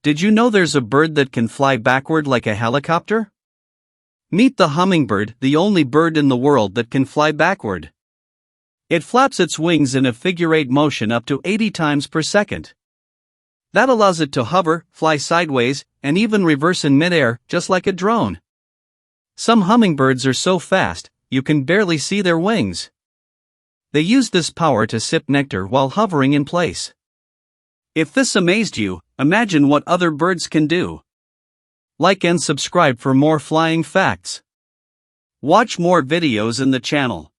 Did you know there's a bird that can fly backward like a helicopter? Meet the hummingbird, the only bird in the world that can fly backward. It flaps its wings in a figure-8 motion up to 80 times per second. That allows it to hover, fly sideways, and even reverse in midair, just like a drone. Some hummingbirds are so fast, you can barely see their wings. They use this power to sip nectar while hovering in place. If this amazed you, imagine what other birds can do. Like and subscribe for more flying facts. Watch more videos in the channel.